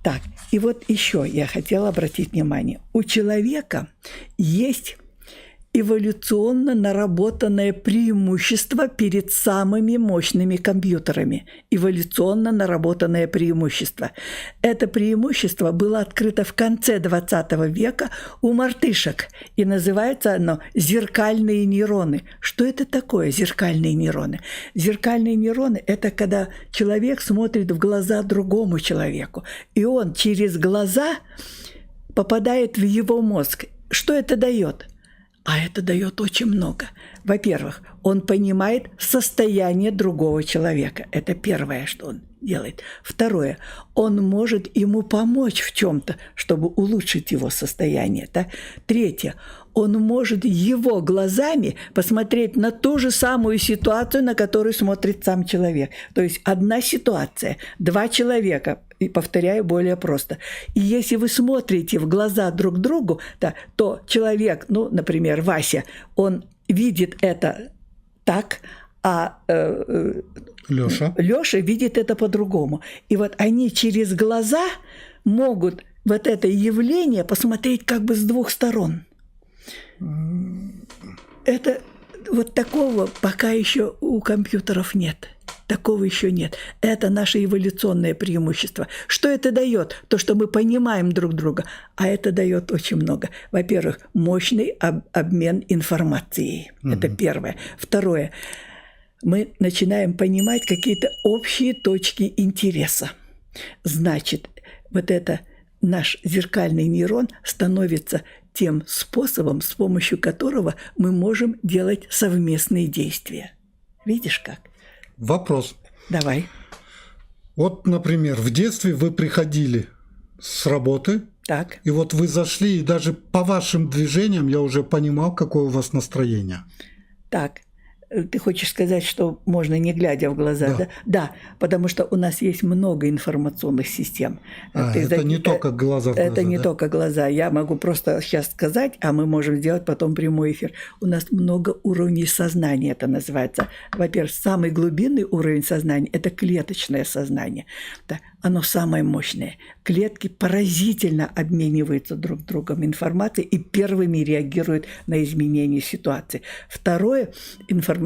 Так, и вот еще я хотела обратить внимание. У человека есть эволюционно наработанное преимущество перед самыми мощными компьютерами. Эволюционно наработанное преимущество. Это преимущество было открыто в конце 20 века у мартышек. И называется оно «зеркальные нейроны». Что это такое зеркальные нейроны? Зеркальные нейроны – это когда человек смотрит в глаза другому человеку. И он через глаза попадает в его мозг. Что это дает? А это дает очень много. Во-первых, он понимает состояние другого человека. Это первое, что он делает. Второе, он может ему помочь в чем-то, чтобы улучшить его состояние. Да? Третье, он может его глазами посмотреть на ту же самую ситуацию, на которую смотрит сам человек. То есть одна ситуация, два человека, и повторяю более просто. И если вы смотрите в глаза друг другу, да, то человек, ну, например, Вася, он видит это так, а Лёша видит это по-другому. И вот они через глаза могут вот это явление посмотреть как бы с двух сторон. Это вот такого пока еще у компьютеров нет. Такого еще нет. Это наше эволюционное преимущество. Что это дает? То, что мы понимаем друг друга. А это дает очень много. Во-первых, мощный обмен информацией. Это первое. Второе. Мы начинаем понимать какие-то общие точки интереса. Значит, вот это наш зеркальный нейрон становится тем способом, с помощью которого мы можем делать совместные действия. Видишь как? Вопрос. Давай. Вот, например, в детстве вы приходили с работы, так. И вот вы зашли, и даже по вашим движениям я уже понимал, какое у вас настроение. Так. Ты хочешь сказать, что можно не глядя в глаза, да? Да, потому что у нас есть много информационных систем. Это не только глаза в глаза, это не только глаза. Я могу просто сейчас сказать, а мы можем сделать потом прямой эфир. У нас много уровней сознания, это называется. Во-первых, самый глубинный уровень сознания – это клеточное сознание. Да, оно самое мощное. Клетки поразительно обмениваются друг с другом информацией и первыми реагируют на изменения ситуации. Второе – информационная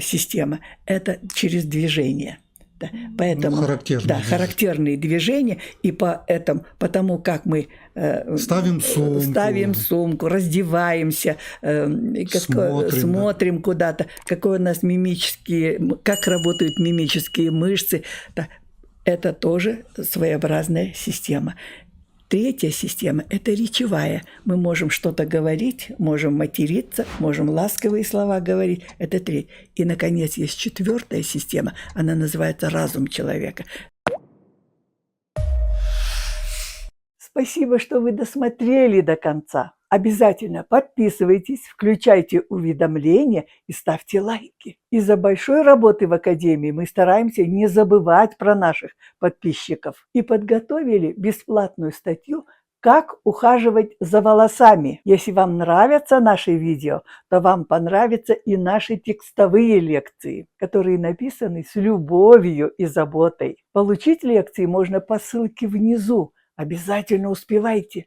система – это через движение. Да, поэтому, характерные движения, и потому как мы ставим сумку, раздеваемся, смотрим куда-то, какой у нас как работают мимические мышцы. Да, это тоже своеобразная система. Третья система – это речевая. Мы можем что-то говорить, можем материться, можем ласковые слова говорить. Это третья. И, наконец, есть четвертая система. Она называется разум человека. Спасибо, что вы досмотрели до конца. Обязательно подписывайтесь, включайте уведомления и ставьте лайки. Из-за большой работы в Академии мы стараемся не забывать про наших подписчиков. И подготовили бесплатную статью «Как ухаживать за волосами». Если вам нравятся наши видео, то вам понравятся и наши текстовые лекции, которые написаны с любовью и заботой. Получить лекции можно по ссылке внизу. Обязательно успевайте.